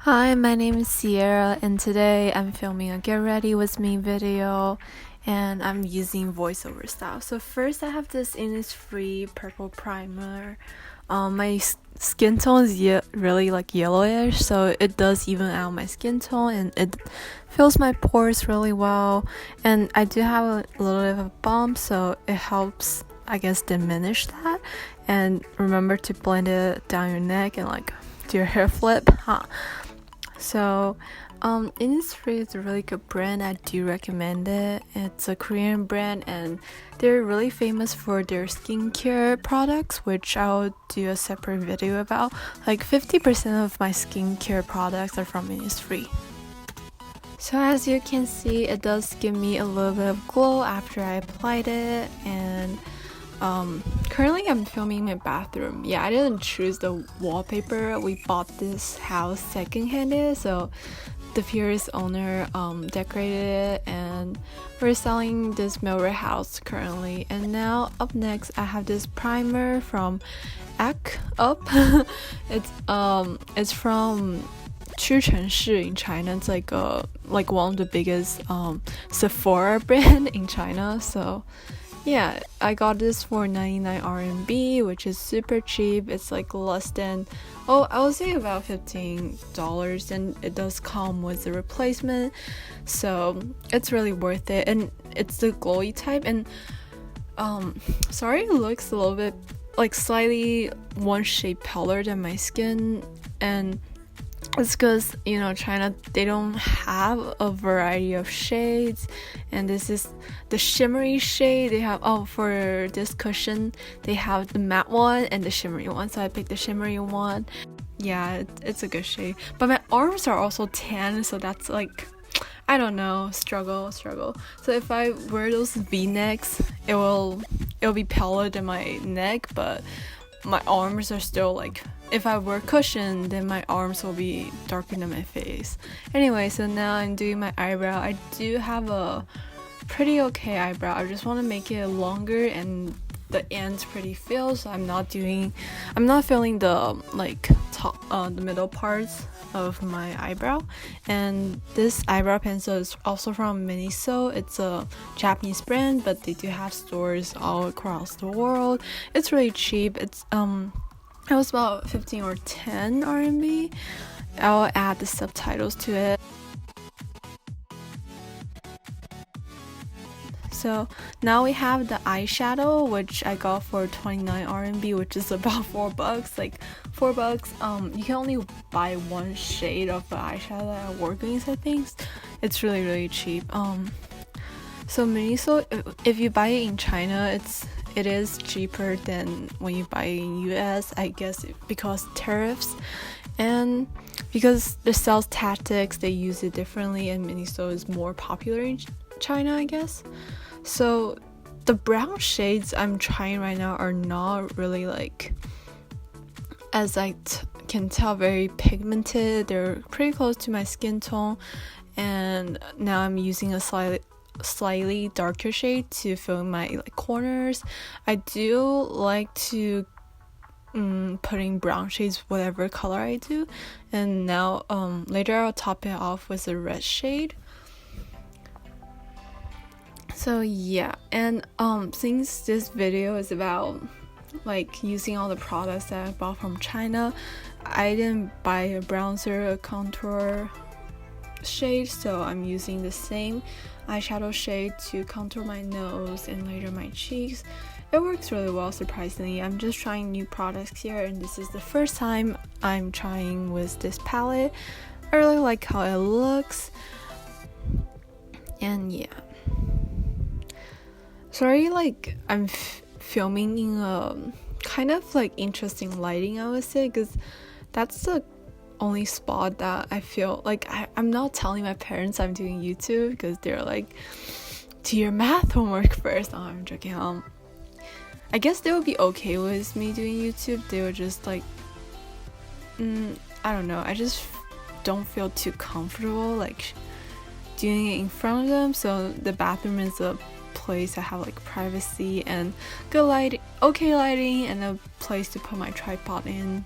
Hi, my name is Sierra, and today I'm filming a get ready with me video, and I'm using voiceover style. So first I have this innisfree purple primer. My skin tone is really like yellowish, so it does even out my skin tone and it fills my pores really well. And I do have a little bit of a bump, so it helps, I guess, diminish that. And remember to blend it down your neck and like do your hair flip, So, Innisfree is a really good brand. I do recommend it. It's a Korean brand and they're really famous for their skincare products, which I'll do a separate video about. Like 50% of my skincare products are from Innisfree. So as you can see, it does give me a little bit of glow after I applied it, and currently I'm filming my bathroom. Yeah, I didn't choose the wallpaper. We bought this house second-handed, so the previous owner decorated it, and we're selling this Millwright house currently. And now up next I have this primer from Act Up. It's from 屈臣氏 in China. It's like one of the biggest Sephora brand in China. So yeah, I got this for 99 RMB, which is super cheap. It's like less than, I would say about $15, and it does come with the replacement, so it's really worth it. And it's the glowy type, and sorry, it looks a little bit like slightly one shade paler than my skin, and it's because, China, they don't have a variety of shades, and this is the shimmery shade they have. For this cushion, they have the matte one and the shimmery one, so I picked the shimmery one. Yeah, it's a good shade. But my arms are also tan, so that's like, I don't know, struggle. So if I wear those V-necks, it'll be paler than my neck, but my arms are still like, if I wear cushion, then my arms will be darker than my face. Anyway, so now I'm doing my eyebrow. I do have a pretty okay eyebrow. I just want to make it longer and the end's pretty filled, so I'm not filling the like top, the middle parts of my eyebrow. And this eyebrow pencil is also from Miniso. It's a Japanese brand, but they do have stores all across the world. It's really cheap. It was about 15 or 10 RMB. I'll add the subtitles to it. So now we have the eyeshadow, which I got for 29 RMB, which is about $4. Like $4. You can only buy one shade of the eyeshadow at Walgreens, I think. It's really cheap. So Miniso, if you buy it in China, it is cheaper than when you buy it in US, I guess, because tariffs and because the sales tactics, they use it differently, and Miniso is more popular in China, I guess. So the brown shades I'm trying right now are not really, like, as I can tell, very pigmented. They're pretty close to my skin tone, and now I'm using a slightly darker shade to fill in my corners. I do like to putting brown shades whatever color I do, and now later I'll top it off with a red shade. So yeah, and since this video is about like using all the products that I bought from China, I didn't buy a bronzer, a contour shade, so I'm using the same eyeshadow shade to contour my nose and later my cheeks. It works really well, surprisingly. I'm just trying new products here, and this is the first time I'm trying with this palette. I really like how it looks, and yeah. Sorry, like I'm filming in a kind of like interesting lighting, I would say, because that's the only spot that I feel like I'm not telling my parents I'm doing YouTube, because they're like, do your math homework first. I'm joking. I guess they would be okay with me doing YouTube. They were just like, I don't know, I just don't feel too comfortable like doing it in front of them. So the bathroom is a place I have like privacy and good light, okay lighting, and a place to put my tripod in.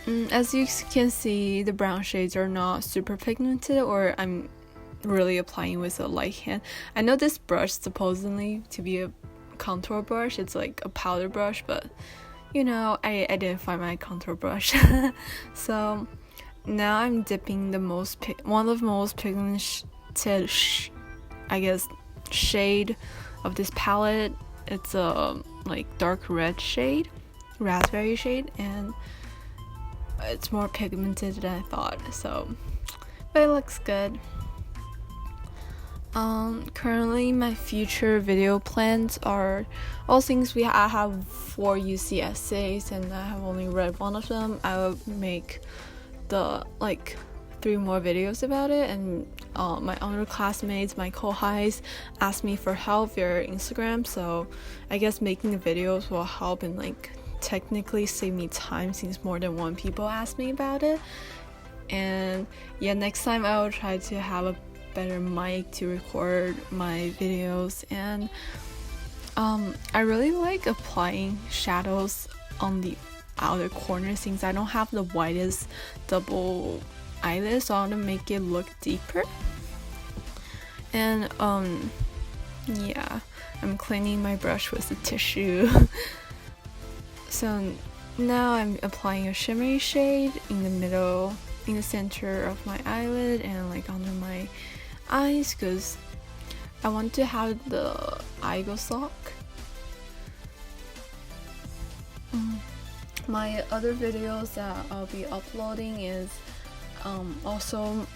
As you can see, the brown shades are not super pigmented, or I'm really applying with a light hand. I know this brush supposedly to be a contour brush, it's like a powder brush, but you know, I didn't find my contour brush. So now I'm dipping one of the most pigmented I guess shade of this palette. It's a like dark red shade, raspberry shade, and it's more pigmented than I thought, so but it looks good. Currently my future video plans are all things I have 4 UC essays and I have only read one of them. I will make the 3 more videos about it, and my underclassmates, my co-highs asked me for help via Instagram, so I guess making the videos will help and technically save me time since more than 1 people asked me about it. And yeah, next time I will try to have a better mic to record my videos. And I really like applying shadows on the outer corner since I don't have the widest double eyelid, so I want to make it look deeper. And yeah, I'm cleaning my brush with a tissue. So now I'm applying a shimmery shade in the middle, in the center of my eyelid and under my eyes, because I want to have the eyebrow sock. My other videos that I'll be uploading is also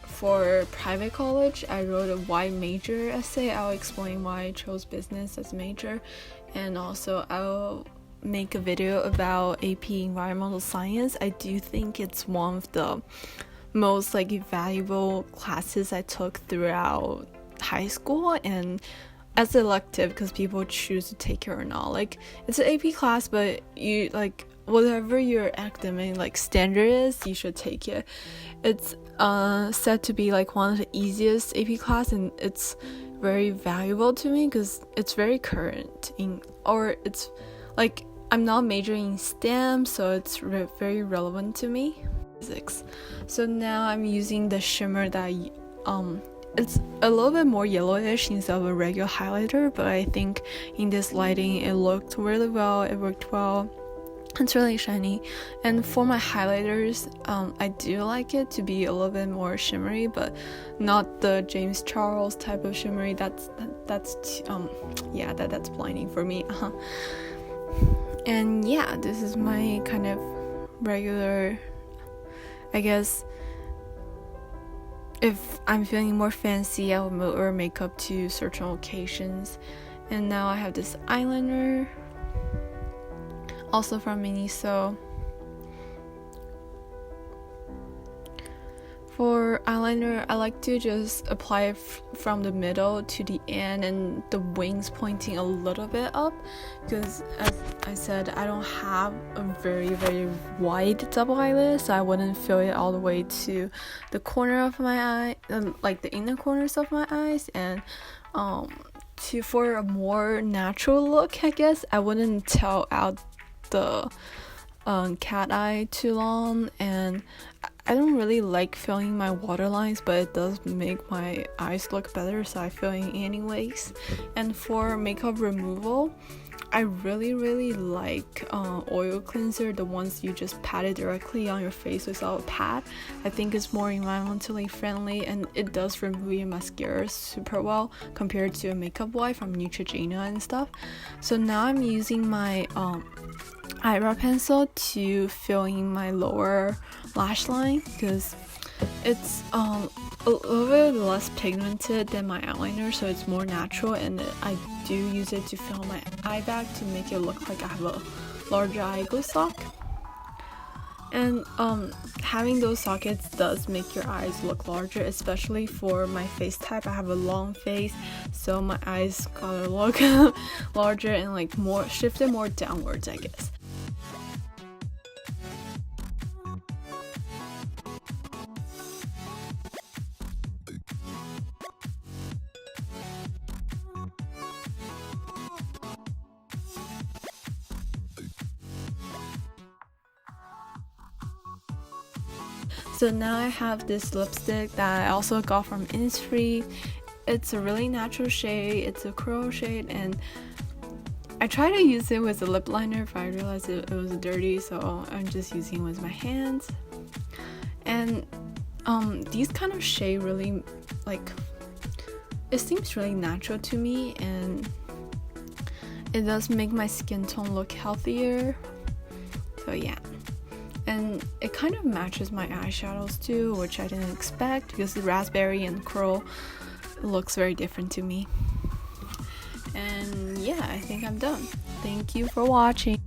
for private college. I wrote a why major essay. I'll explain why I chose business as major, and also I'll make a video about AP environmental science. I do think it's one of the most valuable classes I took throughout high school, and as elective because people choose to take it or not. It's an AP class, but you whatever your academic standard is, you should take it. It's said to be one of the easiest AP class, and it's very valuable to me because it's very current it's I'm not majoring in STEM, so it's very relevant to me. Physics. So now I'm using the shimmer that it's a little bit more yellowish instead of a regular highlighter, but I think in this lighting it looked really well. It worked well. It's really shiny. And for my highlighters, I do like it to be a little bit more shimmery, but not the James Charles type of shimmery. That's blinding for me. And yeah, this is my kind of regular, I guess if I'm feeling more fancy, I will wear makeup to certain occasions. And now I have this eyeliner, also from Miniso. For eyeliner, I like to just apply it from the middle to the end and the wings pointing a little bit up, because as I said, I don't have a very wide double eyelid, so I wouldn't fill it all the way to the corner of my eye, the inner corners of my eyes. And for a more natural look, I guess, I wouldn't tail out the cat eye too long, and I don't really like filling my waterlines, but it does make my eyes look better, so I fill in anyways. And for makeup removal, I really like oil cleanser, the ones you just pat it directly on your face without a pad. I think it's more environmentally friendly, and it does remove your mascara super well compared to a makeup wipe from Neutrogena and stuff. So now I'm using my eyebrow pencil to fill in my lower lash line, because it's a little bit less pigmented than my eyeliner, so it's more natural, and I do use it to fill my eye bag to make it look like I have a larger eyeglass sock. And having those sockets does make your eyes look larger, especially for my face type. I have a long face, so my eyes gotta look larger and more shifted more downwards, I guess. So now I have this lipstick that I also got from Innisfree. It's a really natural shade, it's a coral shade, and I tried to use it with a lip liner, but I realized it was dirty, so I'm just using it with my hands. And these kind of shade really, like, it seems really natural to me, and it does make my skin tone look healthier. So yeah, and it kind of matches my eyeshadows too, which I didn't expect because the raspberry and coral looks very different to me. And yeah, I think I'm done. Thank you for watching.